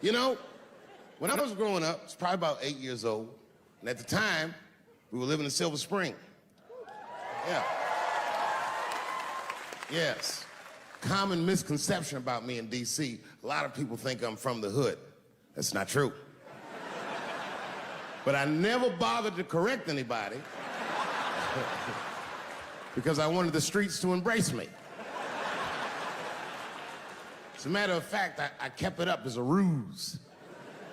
You know, when I was growing up, I was probably about 8 years old, and at the time, we were living in Silver Spring. Yeah. Yes. Common misconception about me in D.C. A lot of people think I'm from the hood. That's not true. But I never bothered to correct anybody because I wanted the streets to embrace me. As a matter of fact, I kept it up as a ruse.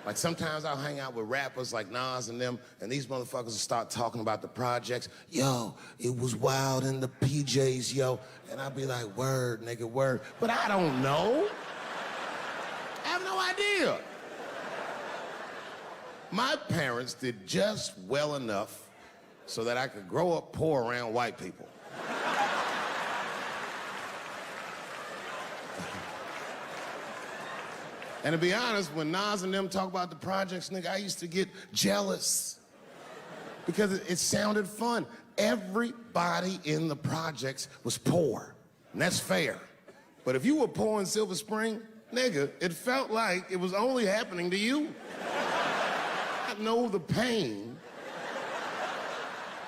Like sometimes I'll hang out with rappers like Nas and them, and these motherfuckers will start talking about the projects. Yo, it was wild in the PJs, yo. And I'll be like, word, nigga, word. But I don't know. I have no idea. My parents did just well enough so that I could grow up poor around white people. And to be honest, when Nas and them talk about the projects, nigga, I used to get jealous because it sounded fun. Everybody in the projects was poor, and that's fair. But if you were poor in Silver Spring, nigga, it felt like it was only happening to you. I know the pain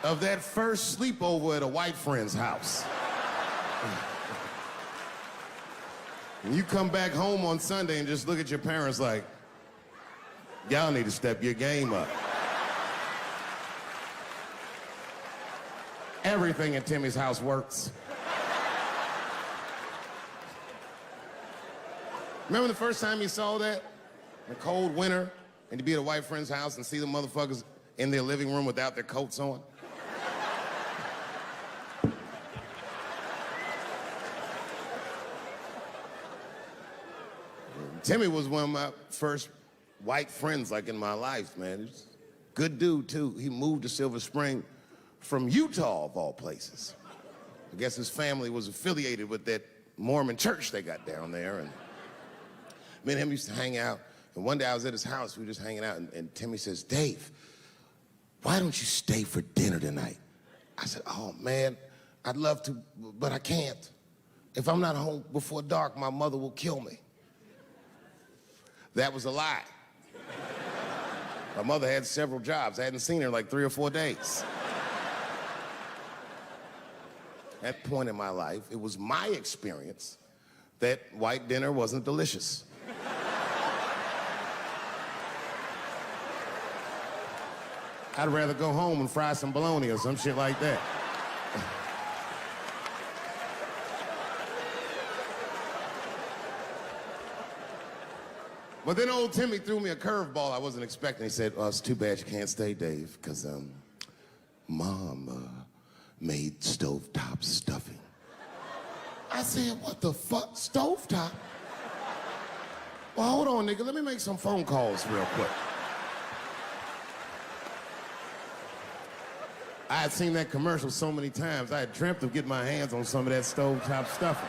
of that first sleepover at a white friend's house. And you come back home on Sunday and just look at your parents like, y'all need to step your game up. Everything in Timmy's house works. Remember the first time you saw that? In a cold winter, and you'd be at a white friend's house and see the motherfuckers in their living room without their coats on? Timmy was one of my first white friends, like, in my life, man. He was a good dude, too. He moved to Silver Spring from Utah, of all places. I guess his family was affiliated with that Mormon church they got down there, and me and him used to hang out. And one day I was at his house, we were just hanging out, and Timmy says, Dave, why don't you stay for dinner tonight? I said, oh, man, I'd love to, but I can't. If I'm not home before dark, my mother will kill me. That was a lie. My mother had several jobs. I hadn't seen her in like 3 or 4 days. At that point in my life, it was my experience that white dinner wasn't delicious. I'd rather go home and fry some bologna or some shit like that. But then old Timmy threw me a curveball I wasn't expecting. He said, oh, it's too bad you can't stay, Dave, because Mom made stovetop stuffing. I said, what the fuck, stovetop? Well, hold on, nigga, let me make some phone calls real quick. I had seen that commercial so many times, I had dreamt of getting my hands on some of that stovetop stuffing.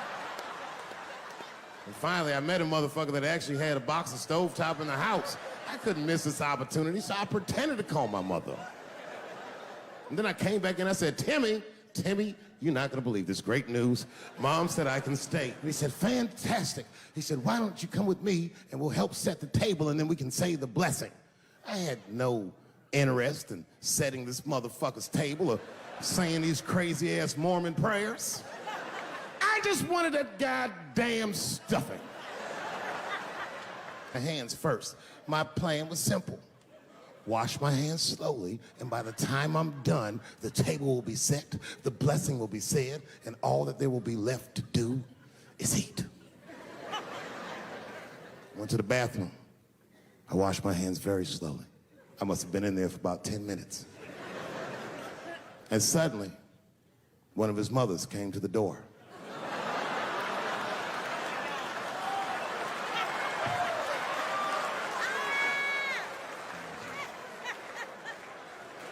And finally, I met a motherfucker that actually had a box of stovetop in the house. I couldn't miss this opportunity, so I pretended to call my mother. And then I came back and I said, Timmy, you're not gonna believe this great news. Mom said I can stay. And he said, fantastic. He said, why don't you come with me and we'll help set the table and then we can say the blessing. I had no interest in setting this motherfucker's table or saying these crazy-ass Mormon prayers. I just wanted that goddamn stuffing. My hands first. My plan was simple. Wash my hands slowly, and by the time I'm done, the table will be set, the blessing will be said, and all that there will be left to do is eat. Went to the bathroom. I washed my hands very slowly. I must have been in there for about 10 minutes. And suddenly, one of his mothers came to the door.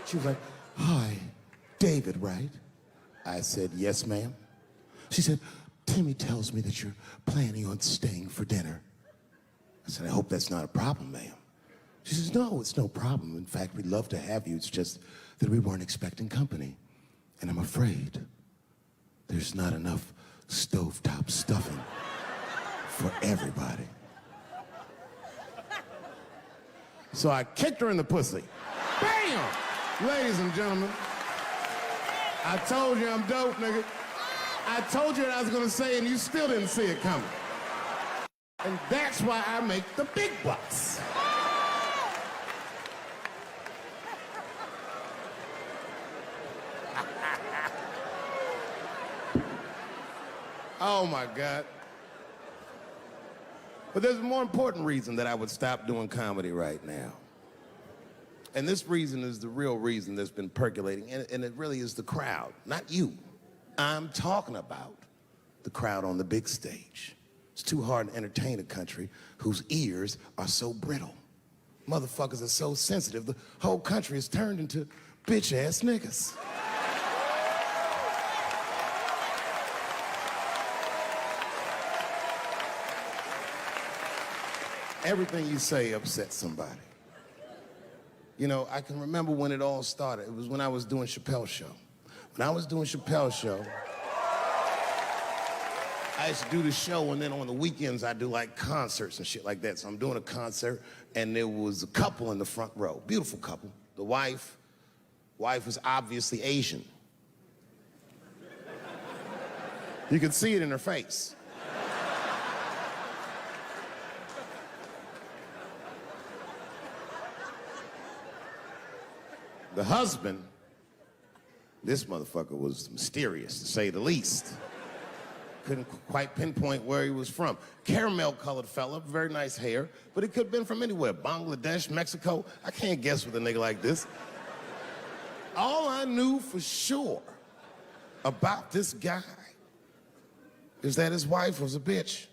She was like, hi, David, right? I said, yes, ma'am. She said, Timmy tells me that you're planning on staying for dinner. I said, I hope that's not a problem, ma'am. She says, no, it's no problem. In fact, we'd love to have you. It's just that we weren't expecting company. And I'm afraid there's not enough stovetop stuffing for everybody. So I kicked her in the pussy. Bam! Ladies and gentlemen, I told you I'm dope, nigga. I told you what I was gonna say and you still didn't see it coming. And that's why I make the big bucks. Oh my God. But there's a more important reason that I would stop doing comedy right now. And this reason is the real reason that's been percolating, and it really is the crowd, not you. I'm talking about the crowd on the big stage. It's too hard to entertain a country whose ears are so brittle. Motherfuckers are so sensitive, the whole country is turned into bitch-ass niggas. Everything you say upsets somebody. You know, I can remember when it all started. It was when I was doing Chappelle's show. When I was doing Chappelle's show, I used to do the show, and then on the weekends, I do like concerts and shit like that. So I'm doing a concert, and there was a couple in the front row, beautiful couple. The wife was obviously Asian. You could see it in her face. The husband, this motherfucker was mysterious, to say the least. Couldn't quite pinpoint where he was from. Caramel-colored fella, very nice hair, but it could have been from anywhere. Bangladesh, Mexico. I can't guess with a nigga like this. All I knew for sure about this guy is that his wife was a bitch.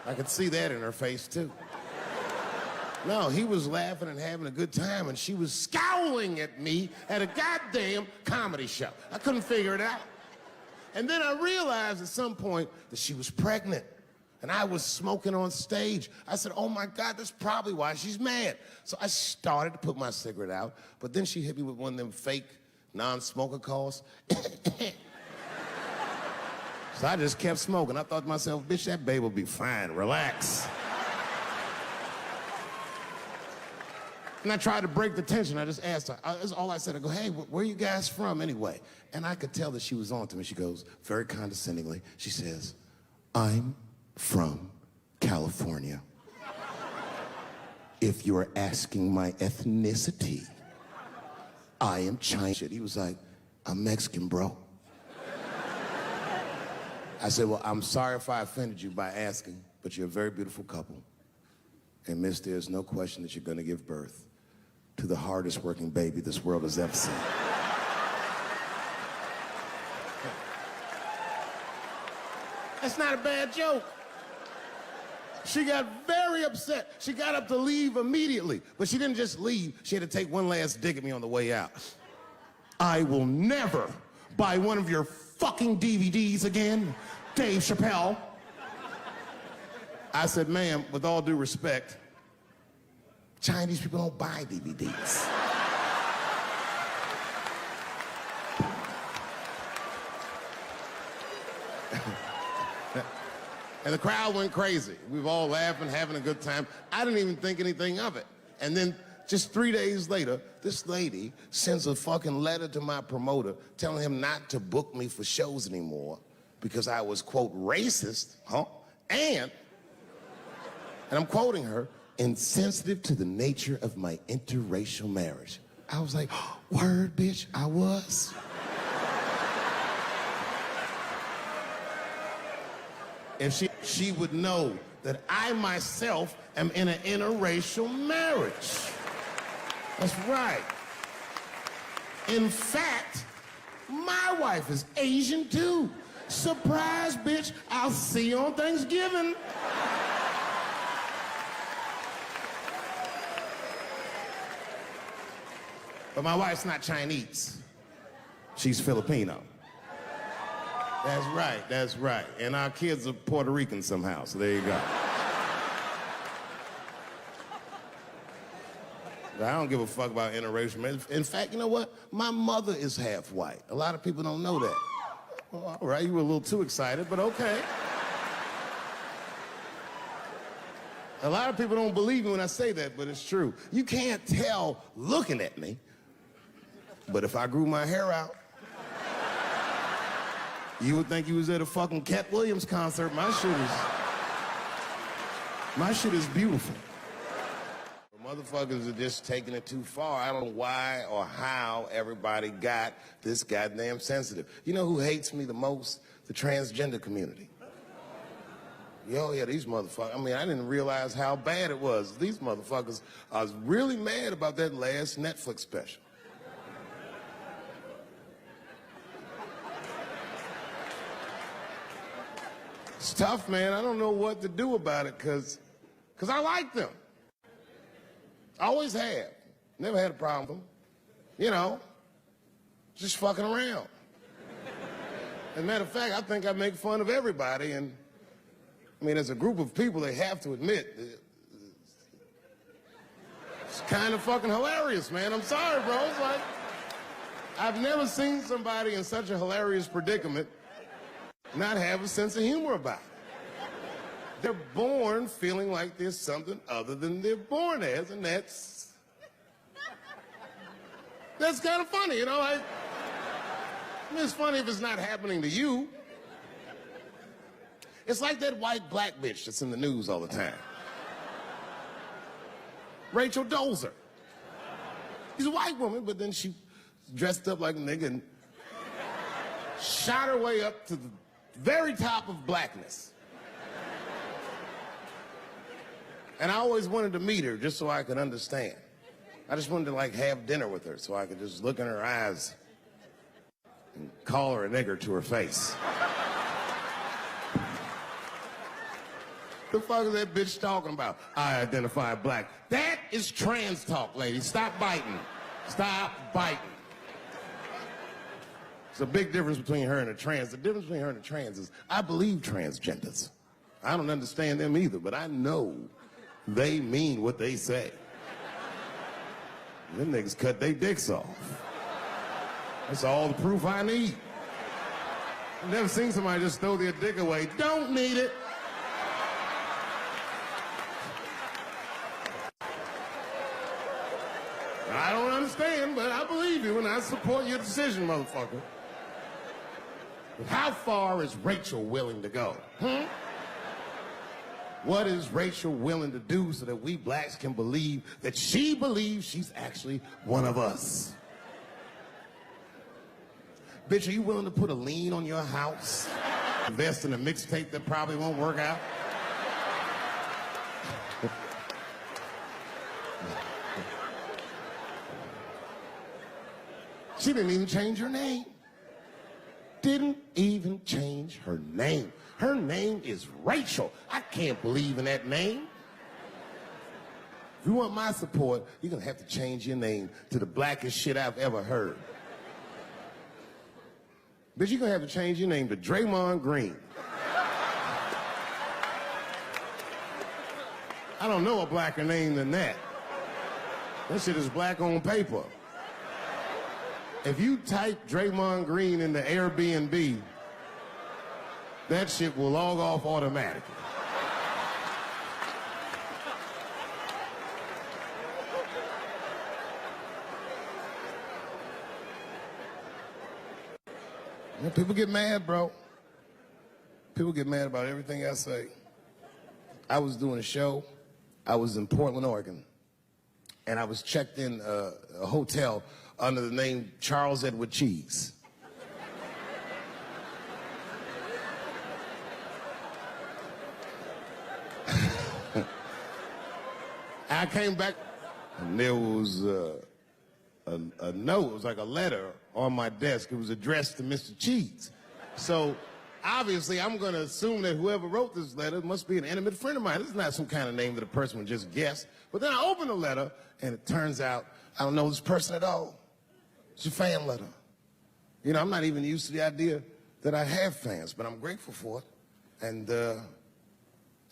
I could see that in her face, too. No, he was laughing and having a good time, and she was scowling at me at a goddamn comedy show. I couldn't figure it out. And then I realized at some point that she was pregnant, and I was smoking on stage. I said, oh my God, that's probably why she's mad. So I started to put my cigarette out, but then she hit me with one of them fake non-smoker calls. So I just kept smoking. I thought to myself, bitch, that babe will be fine, relax. And I tried to break the tension. I just asked her, that's all I said. I go, hey, where are you guys from anyway? And I could tell that she was on to me. She goes, very condescendingly, she says, I'm from California. If you're asking my ethnicity, I am Chinese. He was like, I'm Mexican, bro. I said, well, I'm sorry if I offended you by asking, but you're a very beautiful couple. And miss, there's no question that you're gonna give birth to the hardest working baby this world has ever seen. That's not a bad joke. She got very upset. She got up to leave immediately, but she didn't just leave. She had to take one last dig at me on the way out. I will never buy one of your fucking DVDs again, Dave Chappelle. I said, ma'am, with all due respect, Chinese people don't buy DVDs. And the crowd went crazy. We were all laughing, having a good time. I didn't even think anything of it. And then just 3 days later, this lady sends a fucking letter to my promoter telling him not to book me for shows anymore because I was, quote, racist, and I'm quoting her, insensitive to the nature of my interracial marriage. I was like, word, bitch, I was. If she would know that I myself am in an interracial marriage. That's right. In fact, my wife is Asian too. Surprise, bitch, I'll see you on Thanksgiving. But my wife's not Chinese. She's Filipino. That's right, that's right. And our kids are Puerto Rican somehow, so there you go. I don't give a fuck about interracial marriage. In fact, you know what? My mother is half white. A lot of people don't know that. Well, all right, you were a little too excited, but okay. A lot of people don't believe me when I say that, but it's true. You can't tell looking at me, but if I grew my hair out, you would think you was at a fucking Cat Williams concert. My shit is beautiful. Motherfuckers are just taking it too far. I don't know why or how everybody got this goddamn sensitive. You know who hates me the most? The transgender community. Yo, yeah, these motherfuckers. I mean, I didn't realize how bad it was. These motherfuckers, I was really mad about that last Netflix special. It's tough, man. I don't know what to do about it because I like them. I always have. Never had a problem with them. You know, just fucking around. As a matter of fact, I think I make fun of everybody, and I mean, as a group of people, they have to admit, it's kind of fucking hilarious, man. I'm sorry, bro. It's like, I've never seen somebody in such a hilarious predicament not have a sense of humor about it. They're born feeling like there's something other than they're born as, and that's kind of funny, you know? I mean, it's funny if it's not happening to you. It's like that white black bitch that's in the news all the time. Rachel Dolezal. She's a white woman, but then she dressed up like a nigga and shot her way up to the very top of blackness. And I always wanted to meet her just so I could understand. I just wanted to like have dinner with her so I could just look in her eyes and call her a nigger to her face. The fuck is that bitch talking about? I identify black. That is trans talk, ladies. Stop biting. Stop biting. There's a big difference between her and a trans. The difference between her and a trans is I believe transgenders. I don't understand them either, but I know they mean what they say. Them niggas cut their dicks off. That's all the proof I need. I've never seen somebody just throw their dick away. Don't need it. I don't understand, but I believe you and I support your decision, motherfucker. But how far is Rachel willing to go? What is Rachel willing to do so that we blacks can believe that she believes she's actually one of us? Bitch, are you willing to put a lien on your house? Invest in a mixtape that probably won't work out? She didn't even change her name. Didn't even change her name. Her name is Rachel. I can't believe in that name. If you want my support, you're gonna have to change your name to the blackest shit I've ever heard. Bitch, you're gonna have to change your name to Draymond Green. I don't know a blacker name than that. That shit is black on paper. If you type Draymond Green into Airbnb, that shit will log off automatically. Yeah, people get mad, bro. People get mad about everything I say. I was doing a show. I was in Portland, Oregon, and I was checked in a hotel under the name Charles Edward Cheese. I came back, and there was a note. It was like a letter on my desk. It was addressed to Mr. Cheese. So obviously, I'm going to assume that whoever wrote this letter must be an intimate friend of mine. This is not some kind of name that a person would just guess. But then I opened the letter, and it turns out I don't know this person at all. It's a fan letter. You know, I'm not even used to the idea that I have fans, but I'm grateful for it.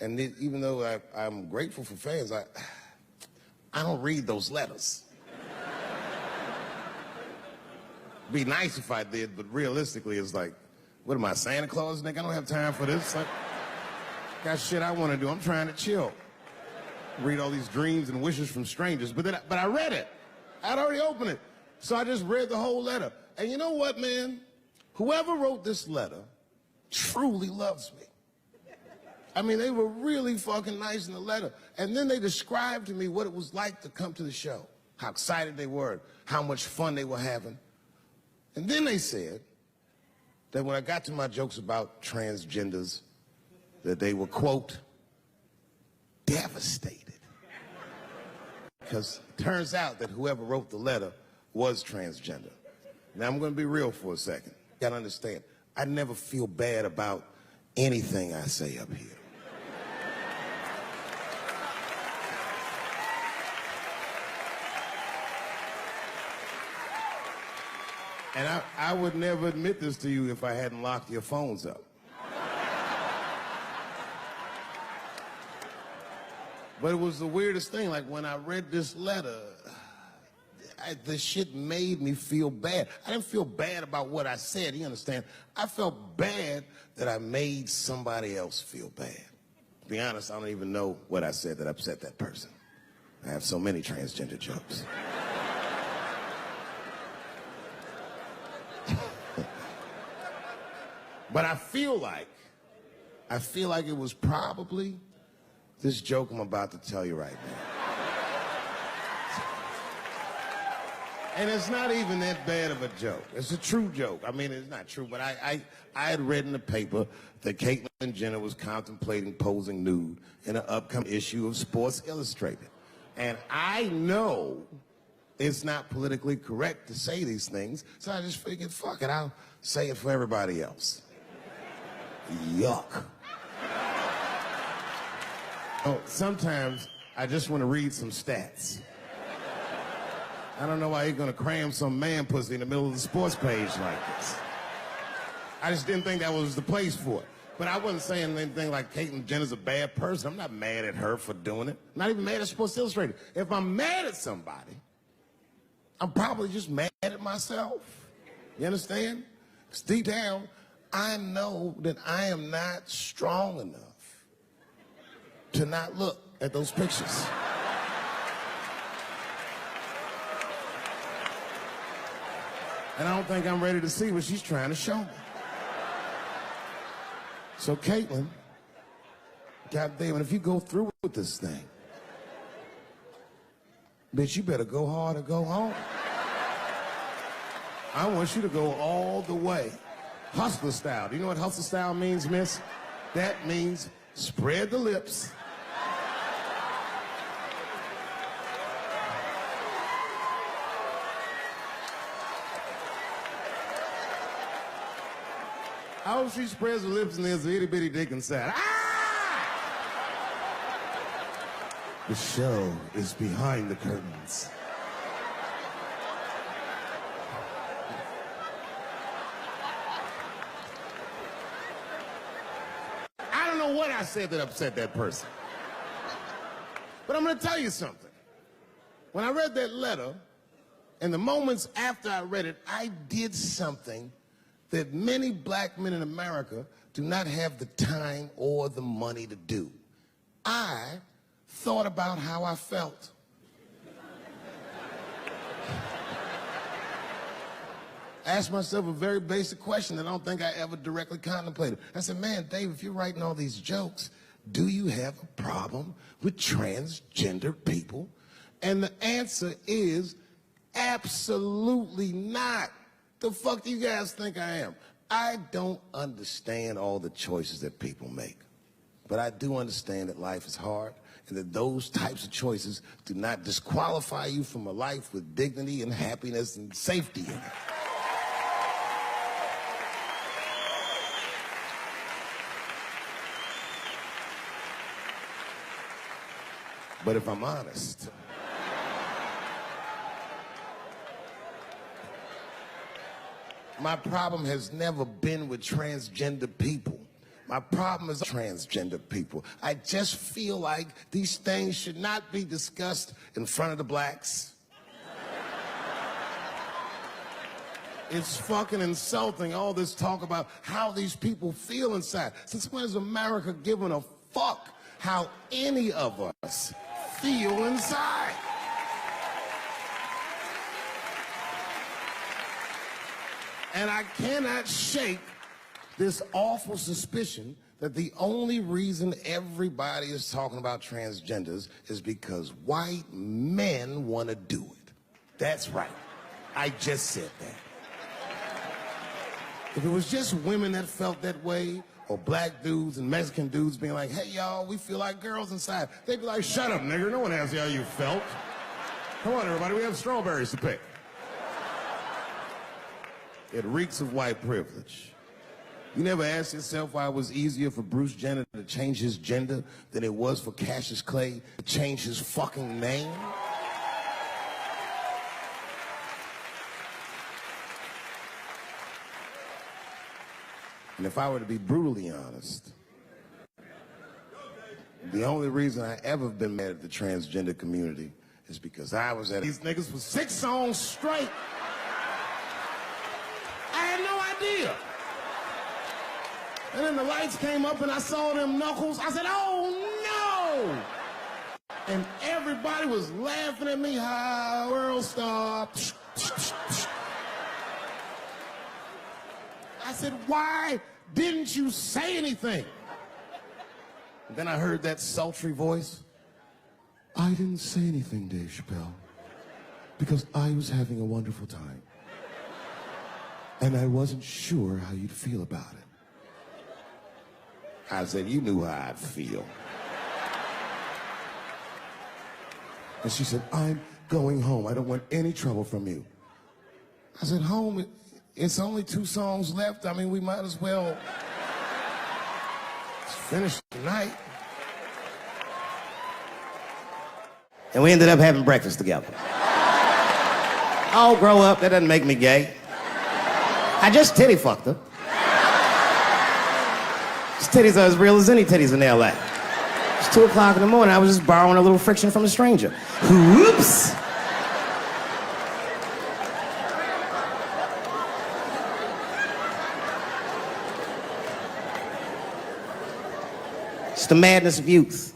And even though I'm grateful for fans, I don't read those letters. Be nice if I did, but realistically, it's like, what am I, Santa Claus, nigga? I don't have time for this. Like, got shit I want to do. I'm trying to chill. read all these dreams and wishes from strangers. But I read it. I'd already opened it. So I just read the whole letter. And you know what, man? Whoever wrote this letter truly loves me. I mean, they were really fucking nice in the letter. And then they described to me what it was like to come to the show, how excited they were, how much fun they were having. And then they said that when I got to my jokes about transgenders, that they were, quote, devastated. Because it turns out that whoever wrote the letter was transgender. Now, I'm going to be real for a second. You got to understand, I never feel bad about anything I say up here. And I would never admit this to you if I hadn't locked your phones up. But it was the weirdest thing. Like, when I read this letter, the shit made me feel bad. I didn't feel bad about what I said, you understand? I felt bad that I made somebody else feel bad. To be honest, I don't even know what I said that upset that person. I have so many transgender jokes. But I feel like it was probably this joke I'm about to tell you right now. And it's not even that bad of a joke. It's a true joke. I mean, it's not true, but I had read in the paper that Caitlyn Jenner was contemplating posing nude in an upcoming issue of Sports Illustrated. And I know it's not politically correct to say these things, so I just figured, fuck it, I'll say it for everybody else. Yuck. Oh, sometimes I just want to read some stats. I don't know why you're gonna cram some man pussy in the middle of the sports page like this. I just didn't think that was the place for it. But I wasn't saying anything like Caitlyn Jenner's a bad person. I'm not mad at her for doing it. I'm not even mad at Sports Illustrated. If I'm mad at somebody, I'm probably just mad at myself. You understand? Because deep down, I know that I am not strong enough to not look at those pictures. And I don't think I'm ready to see what she's trying to show me. So Caitlyn, goddamn, if you go through with this thing, bitch, you better go hard or go home. I want you to go all the way. Hustler style. Do you know what hustler style means, miss? That means spread the lips. I hope she spreads her lips and there's an itty bitty dick inside. Ah! The show is behind the curtains. I don't know what I said that upset that person. But I'm gonna tell you something. When I read that letter, and the moments after I read it, I did something that many black men in America do not have the time or the money to do. I thought about how I felt. Asked myself a very basic question that I don't think I ever directly contemplated. I said, man, Dave, if you're writing all these jokes, do you have a problem with transgender people? And the answer is absolutely not. The fuck do you guys think I am? I don't understand all the choices that people make. But I do understand that life is hard and that those types of choices do not disqualify you from a life with dignity and happiness and safety in it. But if I'm honest, my problem has never been with transgender people. My problem is transgender people. I just feel like these things should not be discussed in front of the blacks. It's fucking insulting, all this talk about how these people feel inside. Since when has America given a fuck how any of us feel inside. And I cannot shake this awful suspicion that the only reason everybody is talking about transgenders is because white men want to do it. That's right. I just said that. If it was just women that felt that way, or black dudes and Mexican dudes being like, hey, y'all, we feel like girls inside, they'd be like, shut up, nigger. No one asked you how you felt. Come on, everybody, we have strawberries to pick. It reeks of white privilege. You never asked yourself why it was easier for Bruce Jenner to change his gender than it was for Cassius Clay to change his fucking name? And if I were to be brutally honest, the only reason I ever been mad at the transgender community is because I was at these niggas for 6 songs straight. I had no idea. And then the lights came up and I saw them knuckles. I said, oh no! And everybody was laughing at me. Hi, world star. I said, why didn't you say anything? And then I heard that sultry voice. I didn't say anything, Dave Chappelle, because I was having a wonderful time. And I wasn't sure how you'd feel about it. I said, you knew how I'd feel. And she said, I'm going home. I don't want any trouble from you. I said, home? It's only 2 songs left. I mean, we might as well finish tonight. And we ended up having breakfast together. Oh, grow up. That doesn't make me gay. I just titty fucked her. His titties are as real as any titties in L.A. It's 2 o'clock in the morning. I was just borrowing a little friction from a stranger. Whoops! It's the madness of youth.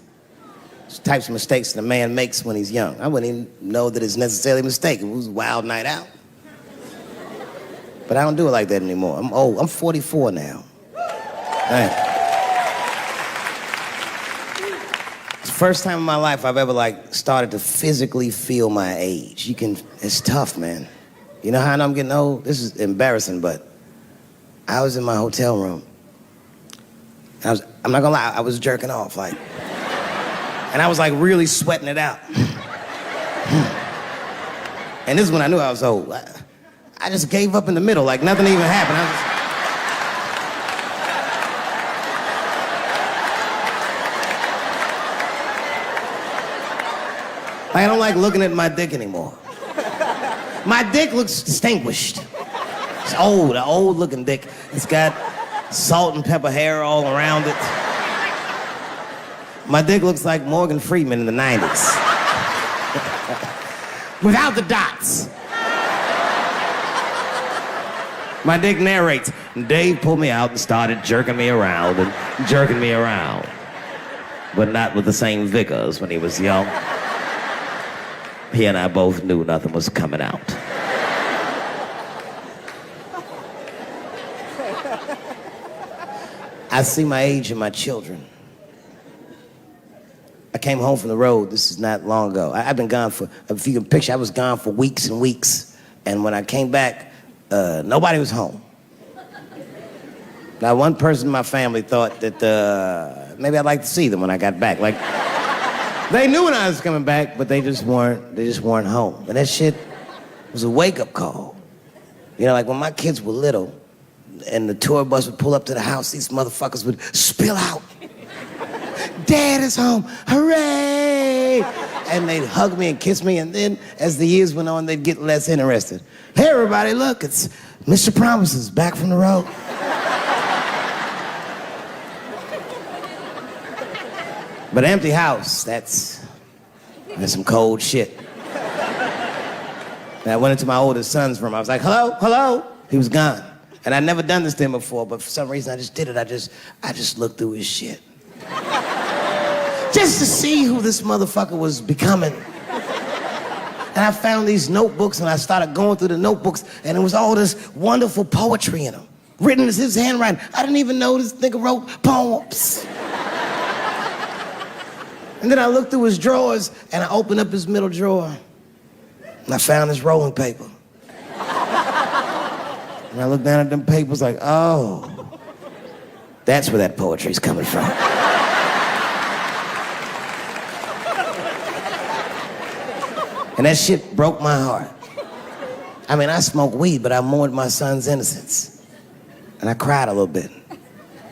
It's the types of mistakes that a man makes when he's young. I wouldn't even know that it's necessarily a mistake. It was a wild night out. But I don't do it like that anymore. I'm old. I'm 44 now. Hey. It's the first time in my life I've ever started to physically feel my age. It's tough, man. You know how I know I'm getting old? This is embarrassing, but I was in my hotel room. I'm not gonna lie, I was jerking off, and I was really sweating it out. And this is when I knew I was old. I just gave up in the middle, nothing even happened. I don't like looking at my dick anymore. My dick looks distinguished. It's old, an old looking dick. It's got salt and pepper hair all around it. My dick looks like Morgan Freeman in the 90s. Without the dots. My dick narrates, Dave pulled me out and started jerking me around and jerking me around. But not with the same vigor as when he was young. He and I both knew nothing was coming out. I see my age in my children. I came home from the road, this is not long ago. I've been gone for, if you can picture, I was gone for weeks and weeks. And when I came back, nobody was home. Now, one person in my family thought that maybe I'd like to see them when I got back. They knew when I was coming back, but they just weren't home. And that shit was a wake-up call. You know, when my kids were little, and the tour bus would pull up to the house, these motherfuckers would spill out. Dad is home, hooray! And they'd hug me and kiss me, and then as the years went on, they'd get less interested. Hey everybody, look, it's Mr. Promises back from the road. But an empty house, that's some cold shit. And I went into my oldest son's room, I was like, hello, hello? He was gone. And I'd never done this to him before, but for some reason I just did it. I just looked through his shit. just to see who this motherfucker was becoming. And I found these notebooks, and I started going through the notebooks, and it was all this wonderful poetry in them, written in his handwriting. I didn't even know this nigga wrote poems. And then I looked through his drawers, and I opened up his middle drawer, and I found this rolling paper. And I looked down at them papers like, oh, that's where that poetry's coming from. And that shit broke my heart. I mean, I smoked weed, but I mourned my son's innocence. And I cried a little bit.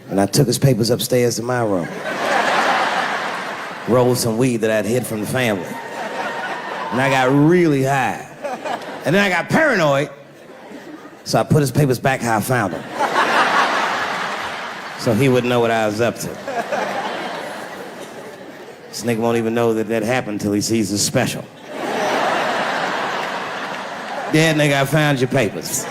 And I took his papers upstairs to my room. Rolled some weed that I'd hid from the family. And I got really high. And then I got paranoid, so I put his papers back how I found them. So he wouldn't know what I was up to. This nigga won't even know that happened until he sees the special. Yeah, nigga, I found your papers.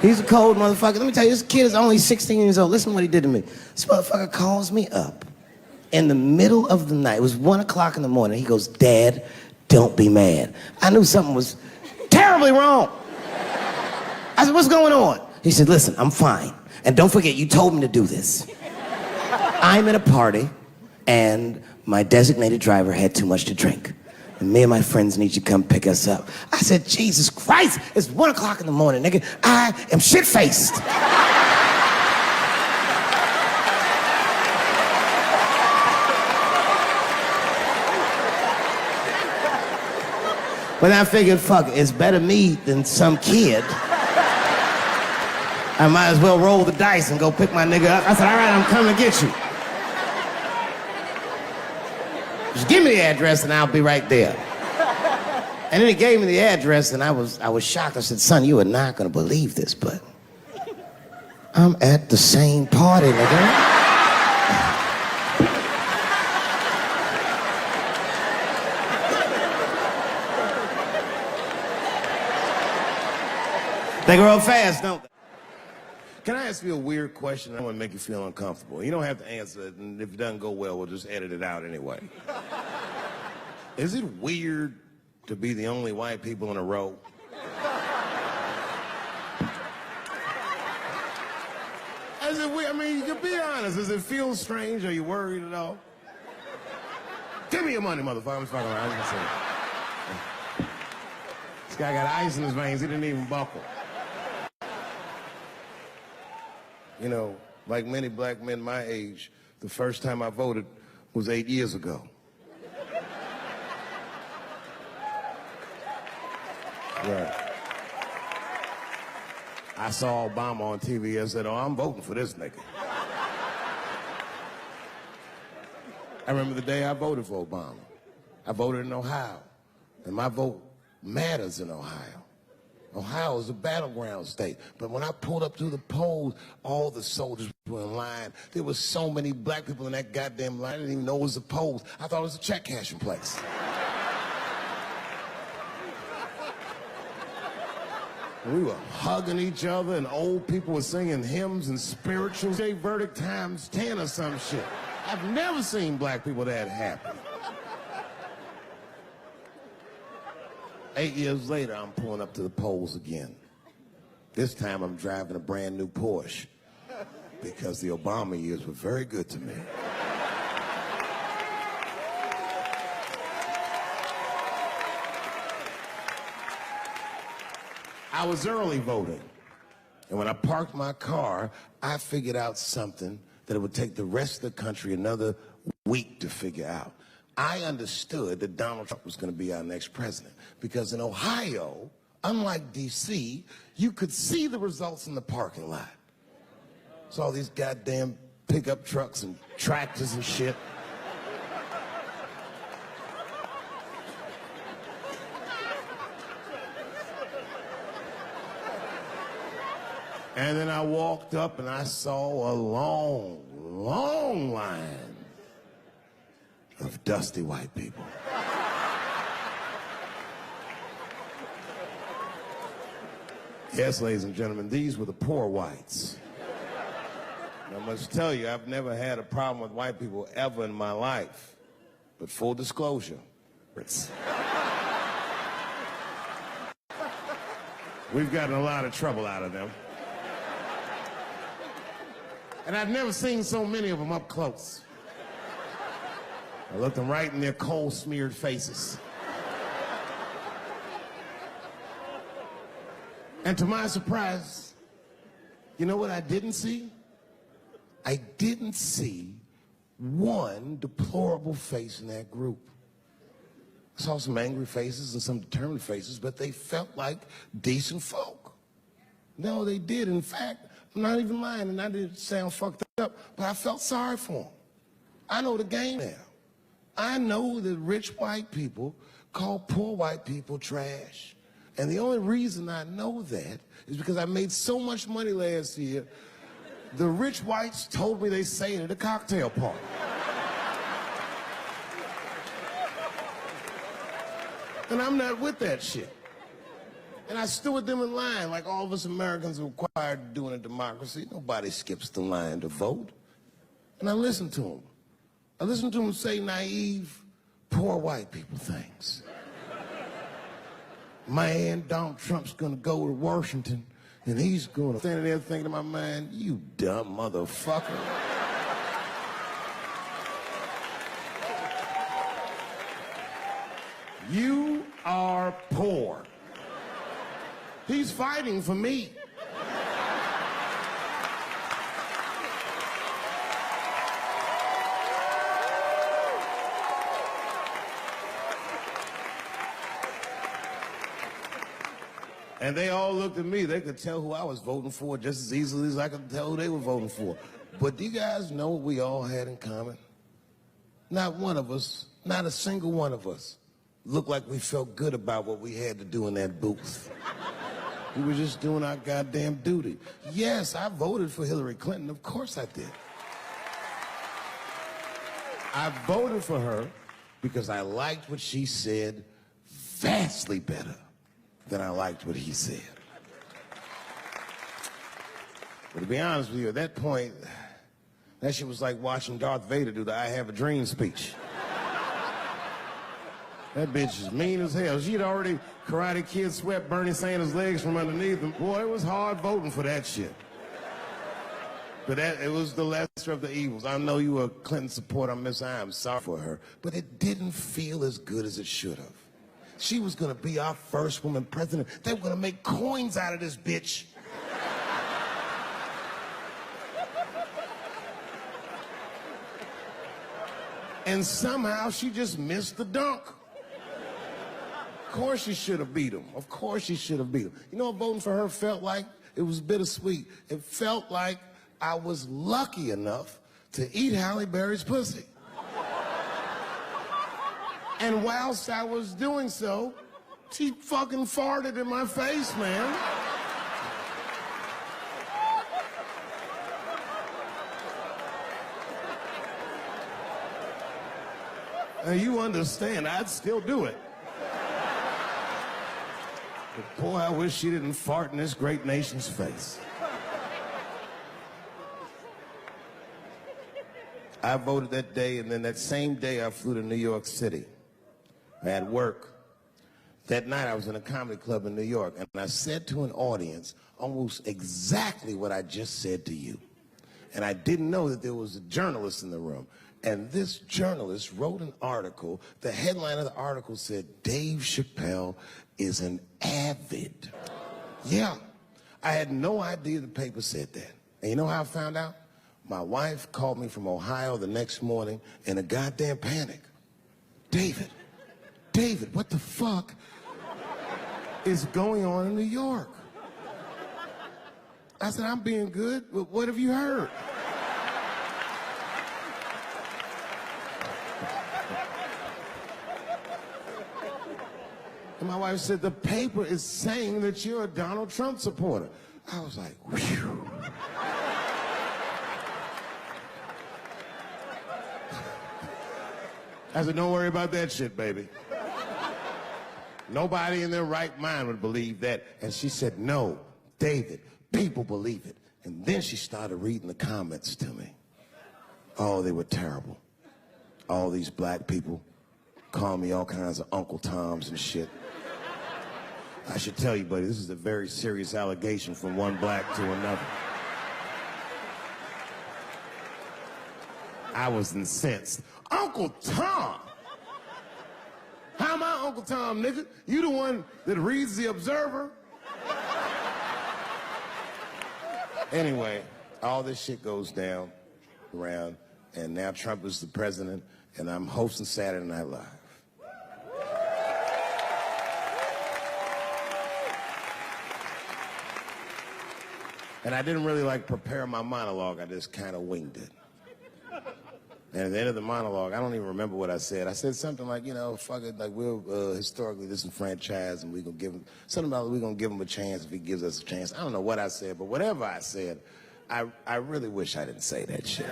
He's a cold motherfucker. Let me tell you, this kid is only 16 years old. Listen to what he did to me. This motherfucker calls me up in the middle of the night. It was 1 o'clock in the morning. He goes, Dad, don't be mad. I knew something was terribly wrong. I said, what's going on? He said, listen, I'm fine. And don't forget, you told me to do this. I'm at a party, and my designated driver had too much to drink. And me and my friends need you to come pick us up. I said, Jesus Christ, it's 1 o'clock in the morning, nigga. I am shit-faced. But I figured, fuck, it's better me than some kid. I might as well roll the dice and go pick my nigga up. I said, all right, I'm coming to get you. Just give me the address and I'll be right there. And then he gave me the address and I was shocked. I said, son, you are not gonna believe this, but I'm at the same party, nigga. They grow fast, don't they? Can I ask you a weird question? I want to make you feel uncomfortable. You don't have to answer it, and if it doesn't go well, we'll just edit it out anyway. Is it weird to be the only white people in a row? Is it weird? I mean, you can be honest. Does it feel strange? Are you worried at all? Give me your money, motherfucker. I'm just fucking around. I'm just saying. This guy got ice in his veins. He didn't even buckle. You know, like many black men my age, the first time I voted was 8 years ago. Right. I saw Obama on TV and said, oh, I'm voting for this nigga. I remember the day I voted for Obama. I voted in Ohio, and my vote matters in Ohio. Ohio is a battleground state. But when I pulled up to the polls, all the soldiers were in line. There were so many black people in that goddamn line. I didn't even know it was a polls. I thought it was a check cashing place. We were hugging each other, and old people were singing hymns and spirituals. Say verdict times 10 or some shit. I've never seen black people that happy. 8 years later, I'm pulling up to the polls again. This time, I'm driving a brand new Porsche because the Obama years were very good to me. I was early voting, and when I parked my car, I figured out something that it would take the rest of the country another week to figure out. I understood that Donald Trump was going to be our next president because in Ohio, unlike D.C., you could see the results in the parking lot. Saw these goddamn pickup trucks and tractors and shit. And then I walked up and I saw a long, long line of dusty white people. Yes, ladies and gentlemen, these were the poor whites. I must tell you, I've never had a problem with white people ever in my life. But full disclosure, we've gotten a lot of trouble out of them. And I've never seen so many of them up close. I looked them right in their coal-smeared faces. And to my surprise, you know what I didn't see? I didn't see one deplorable face in that group. I saw some angry faces and some determined faces, but they felt like decent folk. No, they did. In fact, I'm not even lying, and I didn't sound fucked up, but I felt sorry for them. I know the game now. I know that rich white people call poor white people trash. And the only reason I know that is because I made so much money last year, the rich whites told me they say it at a cocktail party. And I'm not with that shit. And I stood with them in line like all of us Americans are required to do in a democracy. Nobody skips the line to vote. And I listened to them. I listened to them say naive, poor white people things. Man, Donald Trump's gonna go to Washington and he's gonna stand there thinking in my mind, you dumb motherfucker. You are poor. He's fighting for me. And they all looked at me. They could tell who I was voting for just as easily as I could tell who they were voting for. But do you guys know what we all had in common? Not one of us, not a single one of us, looked like we felt good about what we had to do in that booth. We were just doing our goddamn duty. Yes, I voted for Hillary Clinton. Of course I did. I voted for her because I liked what she said vastly better than I liked what he said. But to be honest with you, at that point, that shit was like watching Darth Vader do the I Have a Dream speech. That bitch is mean as hell. She'd already Karate Kid swept Bernie Sanders' legs from underneath him. Boy, it was hard voting for that shit. But it was the lesser of the evils. I know you were a Clinton supporter, Miss I. I'm sorry for her. But it didn't feel as good as it should have. She was gonna be our first woman president. They were gonna make coins out of this bitch. And somehow she just missed the dunk. Of course she should have beat him. Of course she should have beat him. You know what voting for her felt like? It was bittersweet. It felt like I was lucky enough to eat Halle Berry's pussy. And whilst I was doing so, she fucking farted in my face, man. Now you understand, I'd still do it. But boy, I wish she didn't fart in this great nation's face. I voted that day, and then that same day I flew to New York City. I had work. That night I was in a comedy club in New York, and I said to an audience almost exactly what I just said to you. And I didn't know that there was a journalist in the room. And this journalist wrote an article. The headline of the article said, Dave Chappelle is an avid. Yeah, I had no idea the paper said that. And you know how I found out? My wife called me from Ohio the next morning in a goddamn panic. David, what the fuck is going on in New York? I said, I'm being good, but what have you heard? And my wife said, the paper is saying that you're a Donald Trump supporter. I was like, whew. I said, don't worry about that shit, baby. Nobody in their right mind would believe that. And she said, no, David, people believe it. And then she started reading the comments to me. Oh, they were terrible. All these black people call me all kinds of Uncle Toms and shit. I should tell you, buddy, this is a very serious allegation from one black to another. I was incensed. Uncle Tom? How am I Uncle Tom, nigga? You the one that reads the Observer? Anyway, all this shit goes down around, and now Trump is the president, and I'm hosting Saturday Night Live. And I didn't really prepare my monologue. I just kind of winged it. And at the end of the monologue, I don't even remember what I said. I said something like, fuck it, we're historically disenfranchised, and we're gonna give him something about we're gonna give him a chance if he gives us a chance. I don't know what I said, but whatever I said, I really wish I didn't say that shit.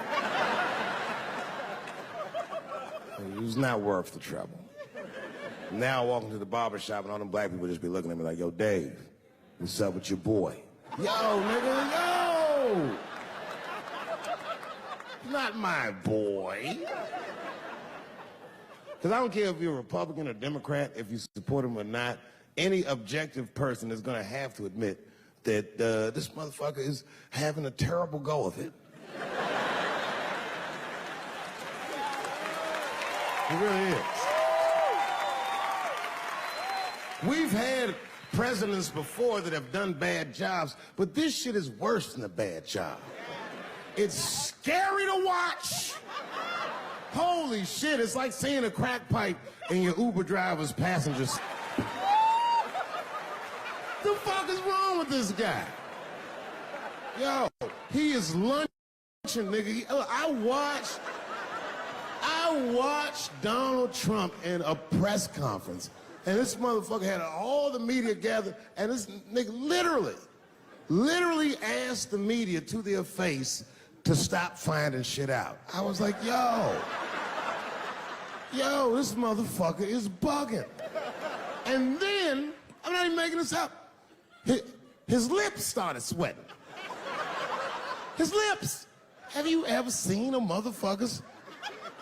It was not worth the trouble. Now I walk into the barber shop and all them black people just be looking at me like, yo, Dave, what's up with your boy? Yo, nigga, yo! Not my boy. Because I don't care if you're a Republican or Democrat, if you support him or not, any objective person is going to have to admit that this motherfucker is having a terrible go of it. It really is. We've had presidents before that have done bad jobs, but this shit is worse than a bad job. It's scary to watch. Holy shit, it's like seeing a crack pipe in your Uber driver's passengers. The fuck is wrong with this guy? Yo, he is lunching, nigga. I watched Donald Trump in a press conference, and this motherfucker had all the media gathered, and this nigga literally asked the media to their face to stop finding shit out. I was like, yo, this motherfucker is bugging. And then, I'm not even making this up, his lips started sweating. His lips. Have you ever seen a motherfucker's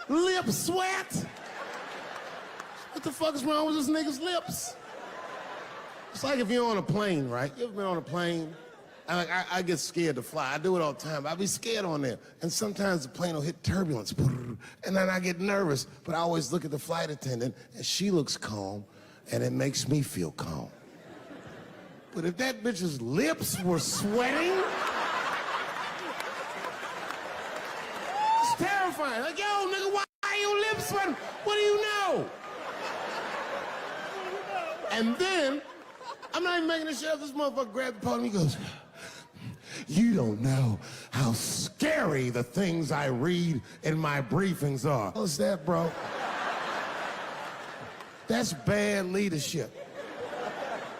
lips sweat? What the fuck is wrong with this nigga's lips? It's like if you're on a plane, right? You ever been on a plane? I get scared to fly. I do it all the time. I be scared on there. And sometimes the plane will hit turbulence. And then I get nervous. But I always look at the flight attendant, and she looks calm, and it makes me feel calm. But if that bitch's lips were sweating, it's terrifying. Like, yo, nigga, why are your lips sweating? What do you know? And then, I'm not even making this shit up. This motherfucker grabbed the podium, he goes, you don't know how scary the things I read in my briefings are. What's that, bro? That's bad leadership.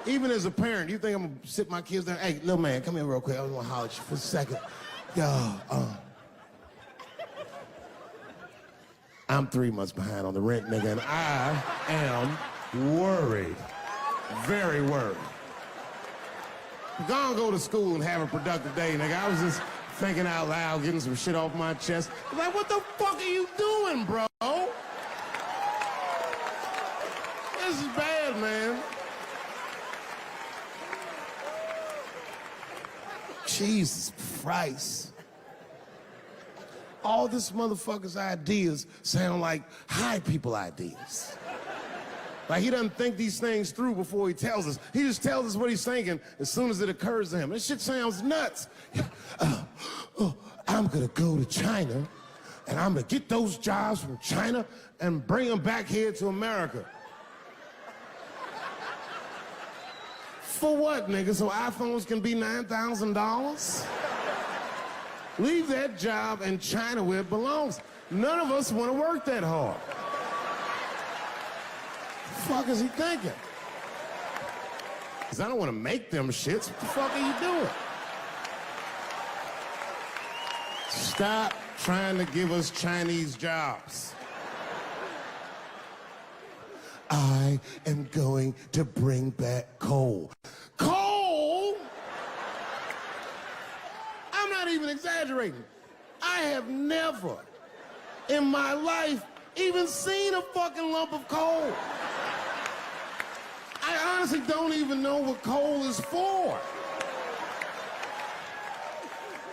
Even as a parent, you think I'm gonna sit my kids down? Hey, little man, come here real quick. I just wanna holler at you for a second. Yo, I'm 3 months behind on the rent, nigga, and I am worried. Very worried. Go to school and have a productive day, nigga. I was just thinking out loud, getting some shit off my chest. I'm like, what the fuck are you doing, bro? This is bad, man. Jesus Christ. All this motherfucker's ideas sound like high people ideas. Like, he doesn't think these things through before he tells us. He just tells us what he's thinking as soon as it occurs to him. This shit sounds nuts. I'm gonna go to China, and I'm gonna get those jobs from China and bring them back here to America. For what, nigga? So iPhones can be $9,000? Leave that job in China where it belongs. None of us want to work that hard. What the fuck is he thinking? Because I don't want to make them shits. What the fuck are you doing? Stop trying to give us Chinese jobs. I am going to bring back coal. Coal? I'm exaggerating. I have never in my life even seen a fucking lump of coal. I honestly don't even know what coal is for.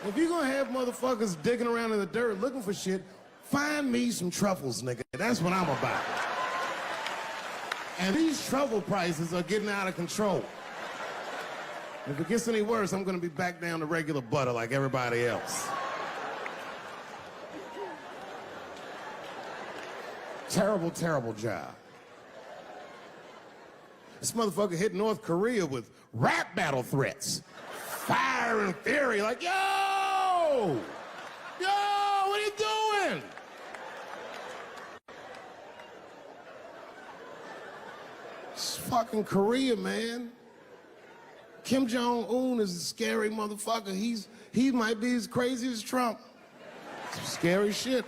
If you're gonna have motherfuckers digging around in the dirt looking for shit, find me some truffles, nigga. That's what I'm about. And these truffle prices are getting out of control. If it gets any worse, I'm gonna be back down to regular butter like everybody else. Terrible, terrible job. This motherfucker hit North Korea with rap battle threats. Fire and fury, like, yo! Yo, what are you doing? It's fucking Korea, man. Kim Jong-un is a scary motherfucker. He might be as crazy as Trump. Some scary shit.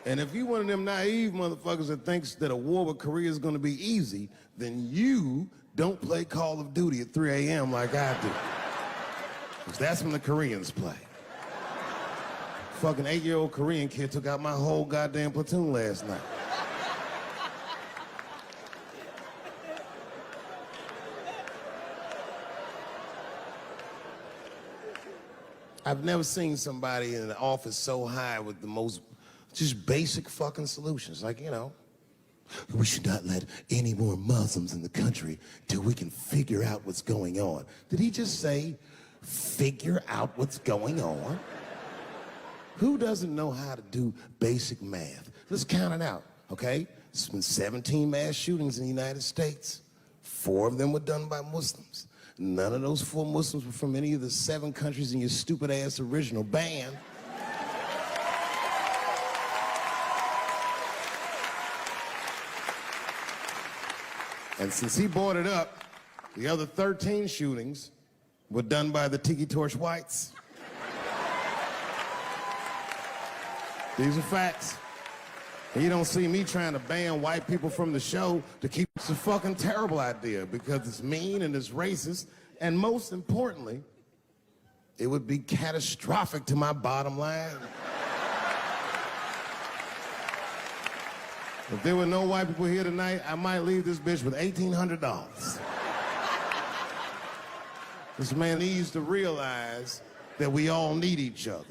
And if you one of them naive motherfuckers that thinks that a war with Korea is gonna be easy, then you don't play Call of Duty at 3 a.m. like I do. Because that's when the Koreans play. Fucking 8-year-old Korean kid took out my whole goddamn platoon last night. I've never seen somebody in the office so high with the most just basic fucking solutions. Like, you know, we should not let any more Muslims in the country till we can figure out what's going on. Did he just say, figure out what's going on? Who doesn't know how to do basic math? Let's count it out, okay? There's been 17 mass shootings in the United States. 4 of them were done by Muslims. None of those 4 Muslims were from any of the 7 countries in your stupid ass original band. And since he brought it up, the other 13 shootings were done by the Tiki Torch whites. These are facts. And you don't see me trying to ban white people from the show to keep it's a fucking terrible idea because it's mean and it's racist. And most importantly, it would be catastrophic to my bottom line. If there were no white people here tonight, I might leave this bitch with $1,800. This man needs to realize that we all need each other.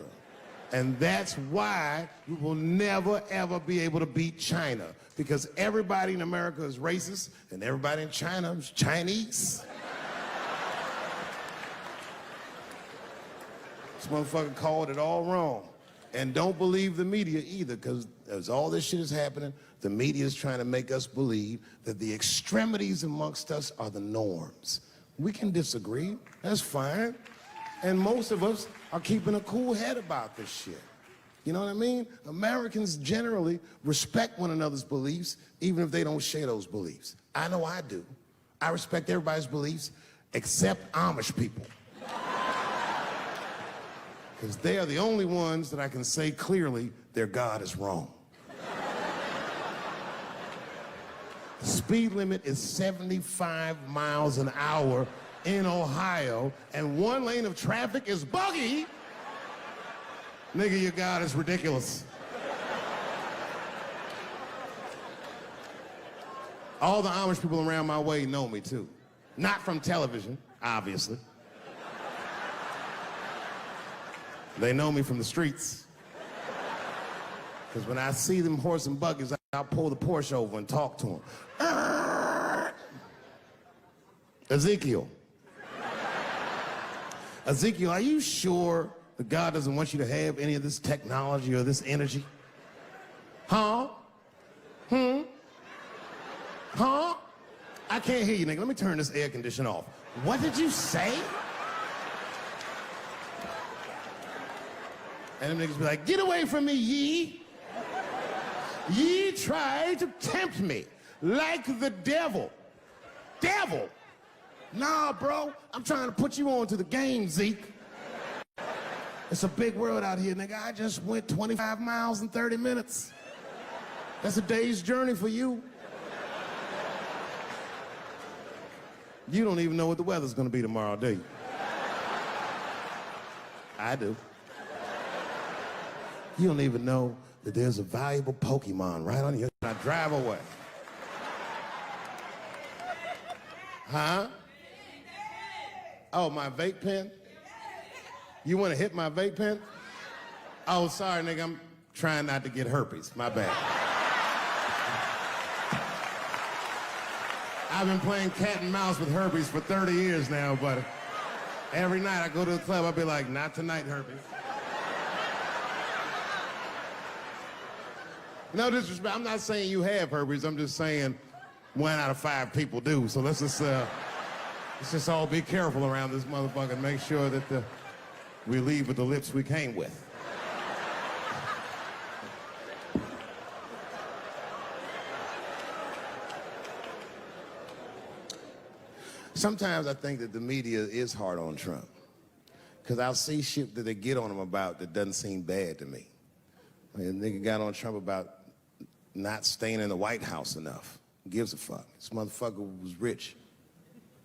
And that's why we will never, ever be able to beat China. Because everybody in America is racist, and everybody in China is Chinese. This motherfucker called it all wrong. And don't believe the media either, because as all this shit is happening, the media is trying to make us believe that the extremities amongst us are the norms. We can disagree, that's fine. And most of us are keeping a cool head about this shit. You know what I mean? Americans generally respect one another's beliefs, even if they don't share those beliefs. I know I do. I respect everybody's beliefs except Amish people. Because they are the only ones that I can say clearly their God is wrong. The speed limit is 75 miles an hour in Ohio, and 1 lane of traffic is buggy. Nigga, your God is ridiculous. All the Amish people around my way know me too. Not from television, obviously. They know me from the streets. Because when I see them horse and buggies, I'll pull the Porsche over and talk to them. Ezekiel, are you sure that God doesn't want you to have any of this technology or this energy? Huh? Huh? I can't hear you, nigga. Let me turn this air conditioner off. What did you say? And them niggas be like, get away from me, ye. Ye tried to tempt me like the devil. Devil? Nah, bro, I'm trying to put you on to the game, Zeke. It's a big world out here, nigga. I just went 25 miles in 30 minutes. That's a day's journey for you. You don't even know what the weather's gonna be tomorrow, do you? I do. You don't even know that there's a valuable Pokemon right on you. I drive away. Huh? Oh, my vape pen? You want to hit my vape pen? Oh, sorry, nigga. I'm trying not to get herpes. My bad. I've been playing cat and mouse with herpes for 30 years now, but every night I go to the club, I'll be like, not tonight, herpes. No disrespect. I'm not saying you have herpes. I'm just saying 1 out of 5 people do. So let's just all be careful around this motherfucker and make sure that we leave with the lips we came with. Sometimes I think that the media is hard on Trump, because I'll see shit that they get on him about that doesn't seem bad to me. I mean, the nigga got on Trump about not staying in the White House enough. Who gives a fuck? This motherfucker was rich.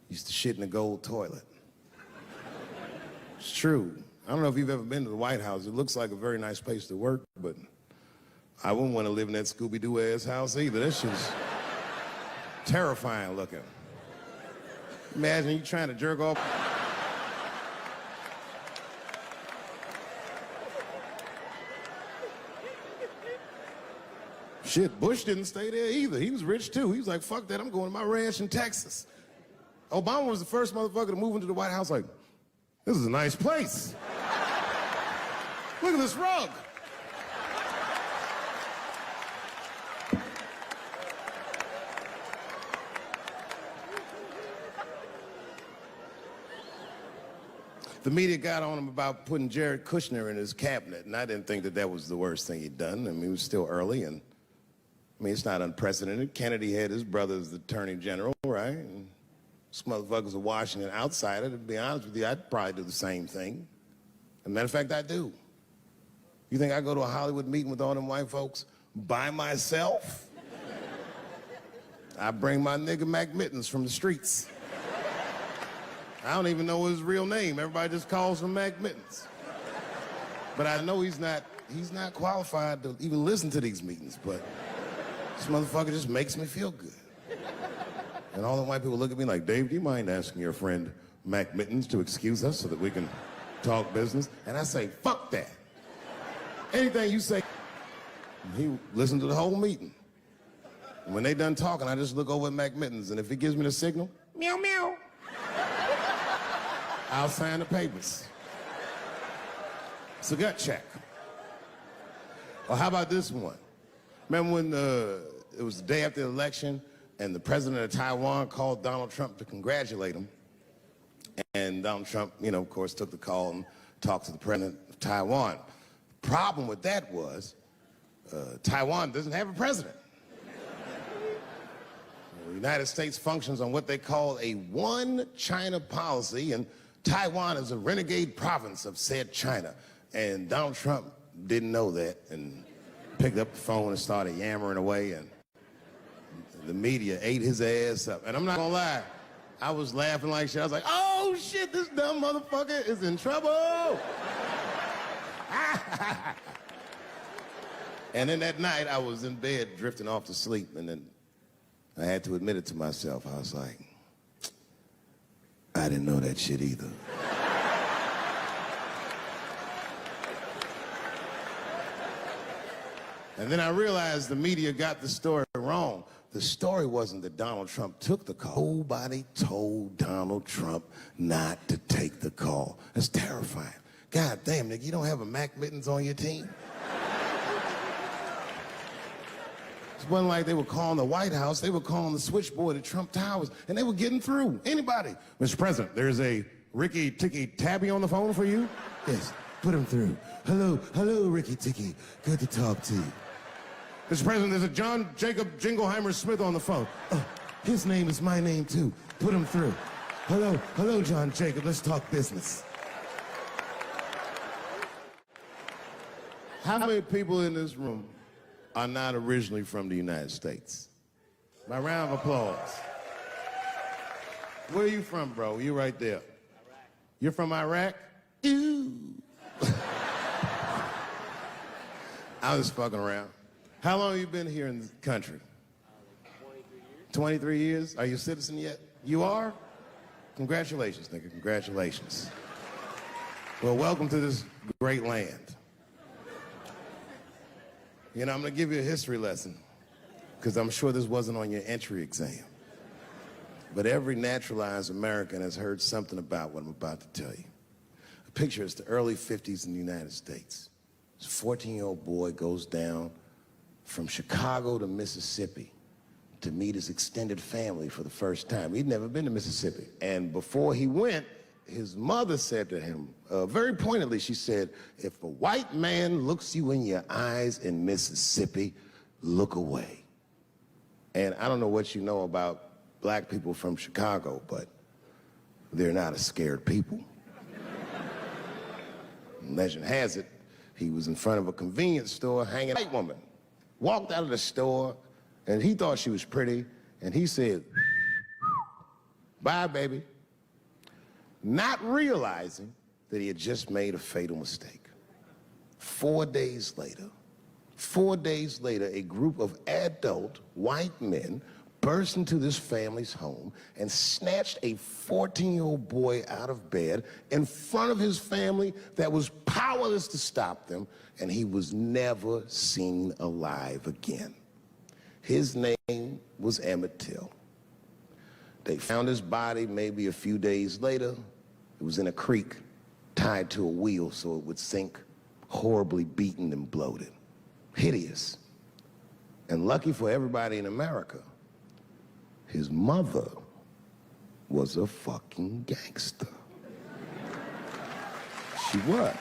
Used to shit in a gold toilet. It's true. I don't know if you've ever been to the White House. It looks like a very nice place to work, but I wouldn't want to live in that Scooby-Doo ass house either. That shit's terrifying looking. Imagine you trying to jerk off. Shit, Bush didn't stay there either. He was rich too. He was like, fuck that, I'm going to my ranch in Texas. Obama was the first motherfucker to move into the White House like, this is a nice place. Look at this rug. The media got on him about putting Jared Kushner in his cabinet, and I didn't think that that was the worst thing he'd done. I mean, it was still early, and I mean, it's not unprecedented. Kennedy had his brother as the attorney general, right? And this motherfucker's a Washington outsider. To be honest with you, I'd probably do the same thing. As a matter of fact, I do. You think I go to a Hollywood meeting with all them white folks by myself? I bring my nigga Mac Mittens from the streets. I don't even know his real name. Everybody just calls him Mac Mittens. But I know he's not qualified to even listen to these meetings, but this motherfucker just makes me feel good. And all the white people look at me like, Dave, do you mind asking your friend Mac Mittens to excuse us so that we can talk business? And I say, fuck that. Anything you say. He listened to the whole meeting. And when they done talking, I just look over at Mac Mittens, and if he gives me the signal, meow, meow, I'll sign the papers. It's a gut check. Or how about this one? Remember when it was the day after the election and the president of Taiwan called Donald Trump to congratulate him? And Donald Trump, you know, of course, took the call and talked to the president of Taiwan. The problem with that was Taiwan doesn't have a president. The United States functions on what they call a one China policy, and Taiwan is a renegade province of said China. And Donald Trump didn't know that and picked up the phone and started yammering away, and the media ate his ass up. And I'm not gonna lie, I was laughing like shit. I was like, oh shit, this dumb motherfucker is in trouble. And then that night I was in bed drifting off to sleep, and then I had to admit it to myself. I was like, I didn't know that shit either. And then I realized the media got the story wrong. The story wasn't that Donald Trump took the call. Nobody told Donald Trump not to take the call. That's terrifying. God damn, nigga, you don't have a Mac Mittens on your team? It wasn't like they were calling the White House. They were calling the switchboard at Trump Towers, and they were getting through. Anybody. Mr. President, there's a Ricky Ticky Tabby on the phone for you? Yes, put him through. Hello, Ricky Ticky. Good to talk to you. Mr. President, there's a John Jacob Jingleheimer Smith on the phone. Oh, his name is my name, too. Put him through. Hello, John Jacob. Let's talk business. How many people in this room are not originally from the United States? My round of applause. Where are you from, bro? You right there. Iraq. You're from Iraq? Ew. I was fucking around. How long have you been here in the country? 23 years. 23 years? Are you a citizen yet? You are? Congratulations, nigga. Congratulations. Well, welcome to this great land. You know, I'm going to give you a history lesson because I'm sure this wasn't on your entry exam. But every naturalized American has heard something about what I'm about to tell you. A picture is the early 50s in the United States. This 14-year-old boy goes down from Chicago to Mississippi to meet his extended family for the first time. He'd never been to Mississippi. And before he went, his mother said to him, very pointedly, she said, if a white man looks you in your eyes in Mississippi, look away. And I don't know what you know about black people from Chicago, but they're not a scared people. Legend has it, he was in front of a convenience store hanging out. A white woman walked out of the store, and he thought she was pretty, and he said, bye, baby. Not realizing that he had just made a fatal mistake. 4 days later, a group of adult white men burst into this family's home and snatched a 14-year-old boy out of bed in front of his family that was powerless to stop them, and he was never seen alive again. His name was Emmett Till. They found his body maybe a few days later. It was in a creek, tied to a wheel so it would sink, horribly beaten and bloated. Hideous. And lucky for everybody in America, his mother was a fucking gangster. She was.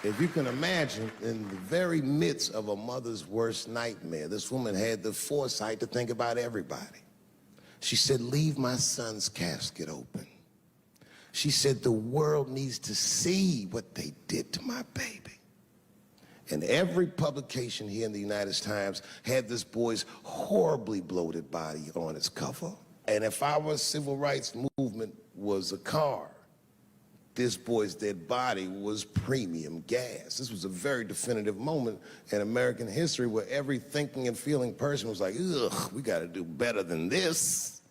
If you can imagine, in the very midst of a mother's worst nightmare, this woman had the foresight to think about everybody. She said, leave my son's casket open. She said, the world needs to see what they did to my baby. And every publication here in the United Times had this boy's horribly bloated body on its cover. And if our civil rights movement was a car, this boy's dead body was premium gas. This was a very definitive moment in American history where every thinking and feeling person was like, ugh, we gotta do better than this.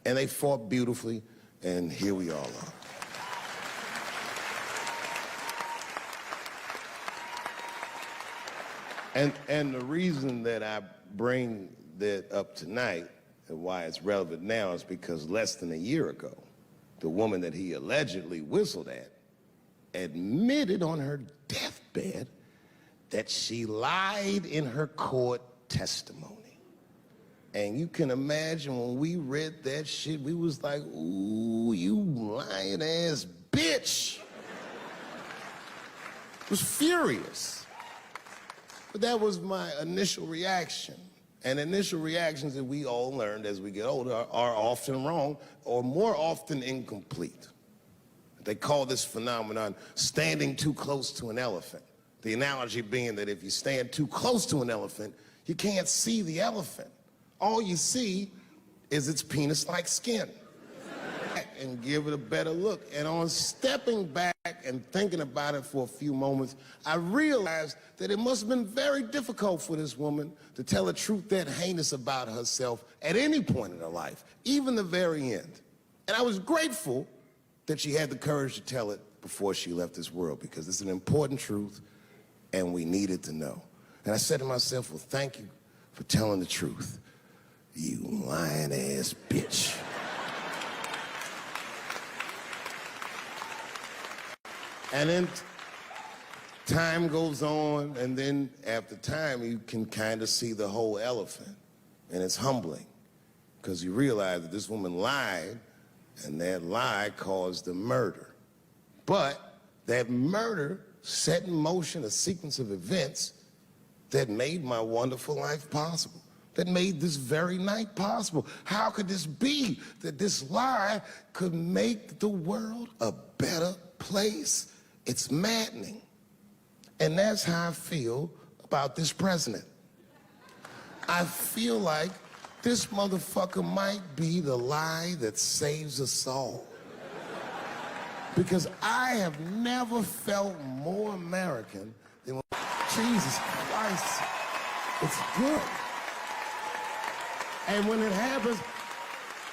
And they fought beautifully, and here we all are. And the reason that I bring that up tonight and why it's relevant now is because less than a year ago, the woman that he allegedly whistled at admitted on her deathbed that she lied in her court testimony. And you can imagine when we read that shit, we was like, ooh, you lying ass bitch. Was furious. But that was my initial reaction. And initial reactions that we all learned as we get older are often wrong or more often incomplete. They call this phenomenon standing too close to an elephant. The analogy being that if you stand too close to an elephant, you can't see the elephant. All you see is its penis-like skin. And give it a better look. And on stepping back and thinking about it for a few moments, I realized that it must have been very difficult for this woman to tell a truth that heinous about herself at any point in her life, even the very end. And I was grateful that she had the courage to tell it before she left this world, because it's an important truth and we needed to know. And I said to myself, well, thank you for telling the truth, you lying ass bitch. And then time goes on, and then after time, you can kind of see the whole elephant. And it's humbling, because you realize that this woman lied, and that lie caused the murder. But that murder set in motion a sequence of events that made my wonderful life possible, that made this very night possible. How could this be that this lie could make the world a better place? It's maddening. And that's how I feel about this president. I feel like this motherfucker might be the lie that saves us all. Because I have never felt more American than when, Jesus Christ, it's good. And when it happens,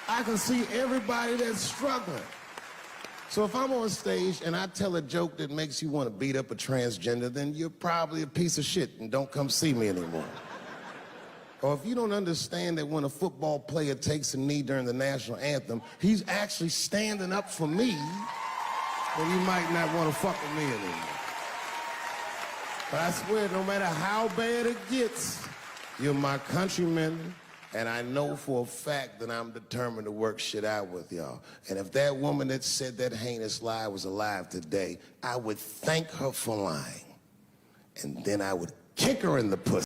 I can see everybody that's struggling. So if I'm on stage and I tell a joke that makes you want to beat up a transgender, then you're probably a piece of shit and don't come see me anymore. Or if you don't understand that when a football player takes a knee during the national anthem, he's actually standing up for me, then you might not want to fuck with me anymore. But I swear, no matter how bad it gets, you're my countrymen, and I know for a fact that I'm determined to work shit out with y'all. And if that woman that said that heinous lie was alive today, I would thank her for lying. And then I would kick her in the pussy.